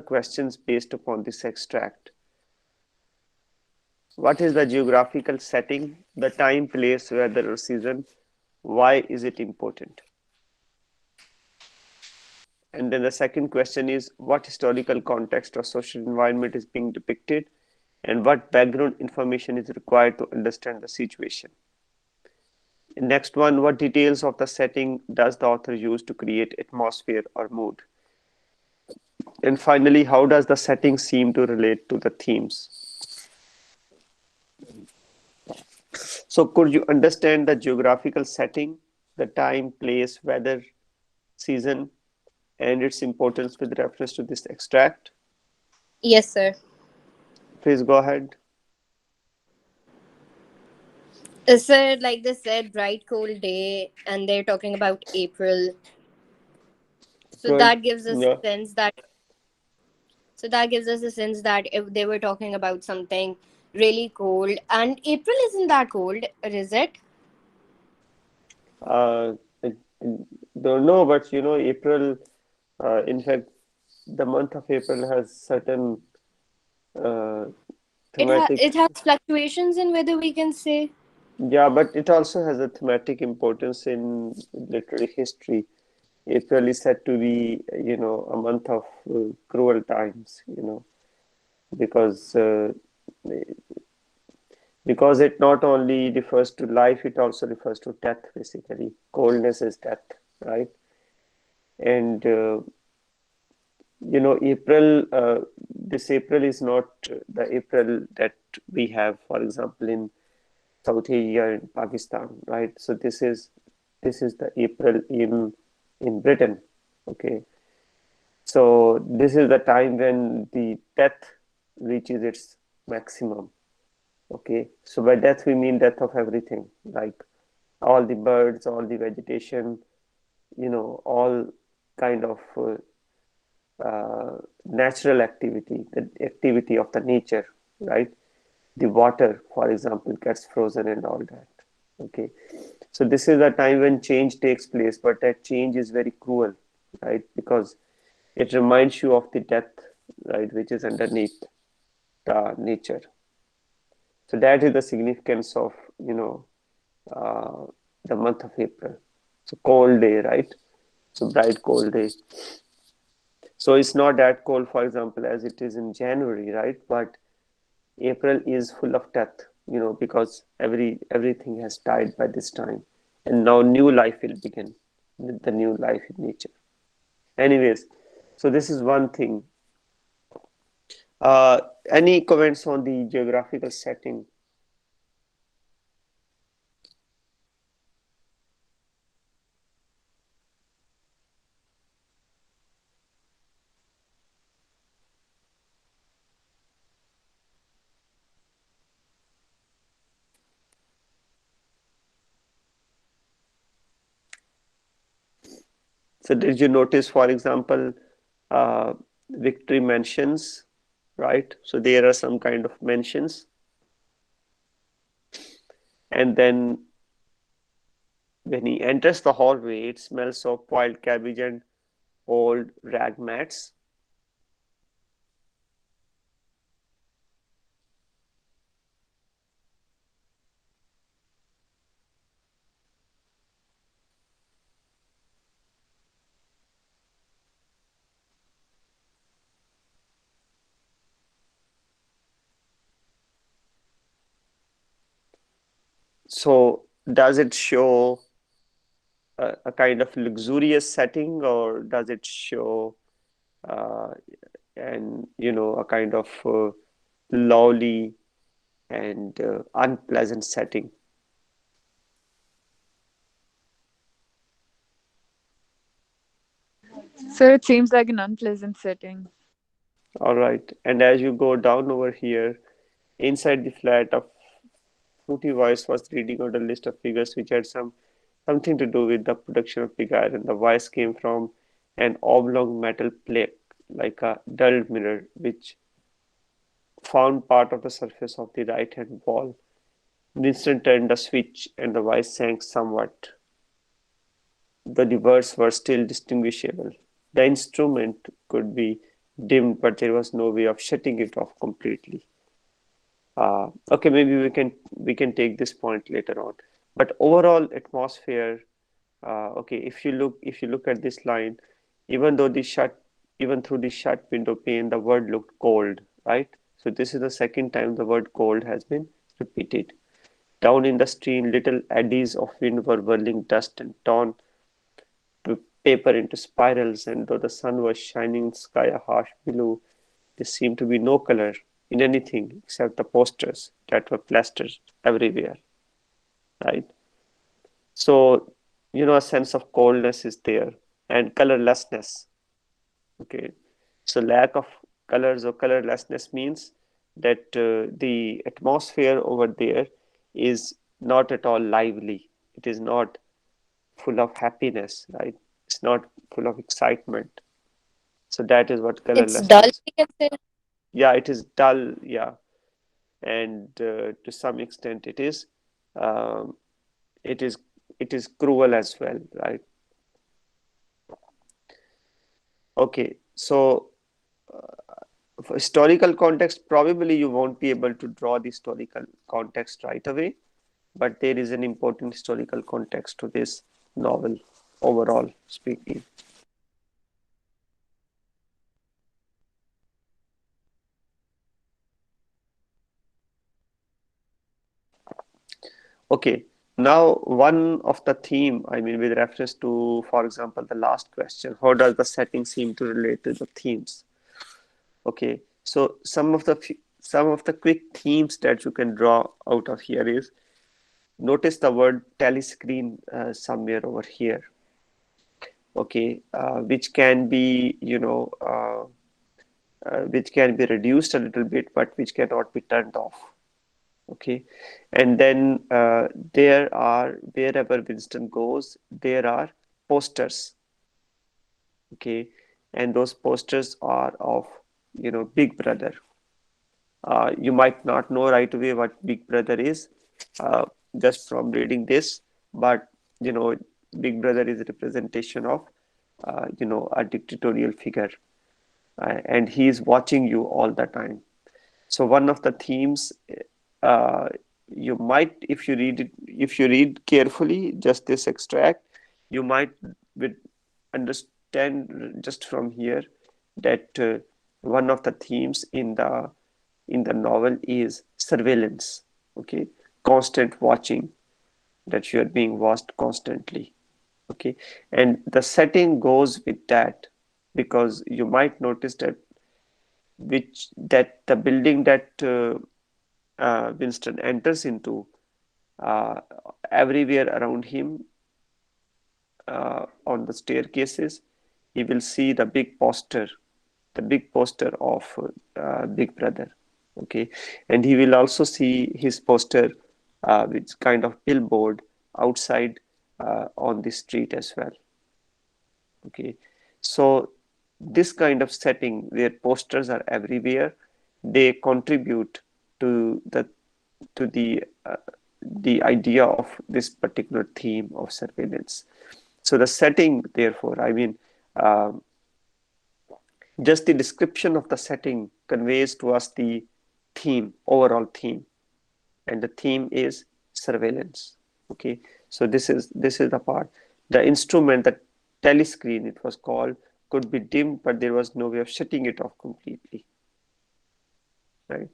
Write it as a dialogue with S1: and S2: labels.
S1: questions based upon this extract. What is the geographical setting, the time, place, weather, or season? Why is it important? And then the second question is what historical context or social environment is being depicted, and what background information is required to understand the situation. Next one, what details of the setting does the author use to create atmosphere or mood? And finally, how does the setting seem to relate to the themes? So, could you understand the geographical setting, the time, place, weather, season, and its importance with reference to this extract?
S2: Yes, sir.
S1: Please go ahead.
S2: Sir, like they said, bright cold day, and they're talking about April. So
S1: Good.
S2: that gives us
S1: Yeah.
S2: a sense that if they were talking about something really cold, and April isn't that cold, is it?
S1: I don't know, but April, in fact, the month of April has certain uh, thematic,
S2: It has fluctuations in weather, we can say.
S1: yeah, but it also has a thematic importance in literary history. April is said to be, a month of cruel times, because because it not only refers to life, it also refers to death, basically. Coldness is death, right? And this April is not the April that we have, for example, in South Asia and Pakistan, right? So this is the April in Britain, okay? So this is the time when the death reaches its maximum, okay? So by death we mean death of everything, like all the birds, all the vegetation, all kind of natural activity, the activity of the nature, right? The water, for example, gets frozen and all that. Okay. So this is a time when change takes place, but that change is very cruel, right? Because it reminds you of the death, right, which is underneath the nature. So that is the significance of, uh, the month of April. So cold day, right? So bright cold day. So it's not that cold, for example, as it is in January, right? But April is full of death, because everything has died by this time, and now new life will begin with the new life in nature. Anyways, so this is one thing. Uh, any comments on the geographical setting? So did you notice, for example, uh, victory mansions, right? So there are some kind of mansions, and then when he enters the hallway, it smells of boiled cabbage and old rag mats. So does it show a kind of luxurious setting, or does it show uh, a kind of lowly and unpleasant setting?
S3: So it seems like an unpleasant setting.
S1: All right. And as you go down over here, inside the flat, a fruity voice was reading out a list of figures which had something to do with the production of pig iron. The voice came from an oblong metal plate, like a dull mirror, which found part of the surface of the right hand wall. Winston turned the switch, and the voice sank somewhat, though the words were still distinguishable. The instrument could be dimmed, but there was no way of shutting it off completely. Okay, maybe we can take this point later on. But overall atmosphere, okay, if you look at this line, even though the shut even through the shut window pane, the word looked cold, right? So this is the second time the word cold has been repeated. Down in the stream, little eddies of wind were whirling dust and torn paper into spirals, and though the sun was shining in the sky a harsh blue, there seemed to be no color in anything except the posters that were plastered everywhere, right? So, a sense of coldness is there and colorlessness. Okay. So, lack of colors or colorlessness means that the atmosphere over there is not at all lively. It is not full of happiness, right? It's not full of excitement. So that is what
S2: It's dull,
S1: colorlessness.
S2: we can say.
S1: Yeah, it is dull. Yeah, and to some extent, um, it is, it is cruel as well, right? Okay, so for historical context, probably you won't be able to draw the historical context right away, but there is an important historical context to this novel, overall speaking. Okay, now one of the theme, I mean, with reference to, for example, the last question, how does the setting seem to relate to the themes? Okay, so some of the quick themes that you can draw out of here is, notice the word telescreen somewhere over here. Okay, which can be reduced a little bit, but which cannot be turned off. Okay, and then there are, wherever Winston goes, there are posters. Okay, and those posters are of, Big Brother. You might not know right away what Big Brother is, uh, just from reading this, but you know Big Brother is a representation of, a dictatorial figure, and he is watching you all the time. So one of the themes, uh, you might, if you read carefully just this extract, you might with understand just from here that one of the themes in the novel is surveillance. Okay, constant watching, that you are being watched constantly. Okay, and the setting goes with that, because you might notice that the building that Winston enters into, uh, everywhere around him, on the staircases, he will see the big poster of Big Brother. Okay, and he will also see his poster, which kind of billboard outside, on the street as well. Okay, so this kind of setting where posters are everywhere, they contribute to the idea of this particular theme of surveillance. So the setting, therefore, I mean, um, just the description of the setting conveys to us the theme, overall theme, and the theme is surveillance. Okay, so this is the part. The instrument, the telescreen, it was called, could be dimmed, but there was no way of shutting it off completely, right?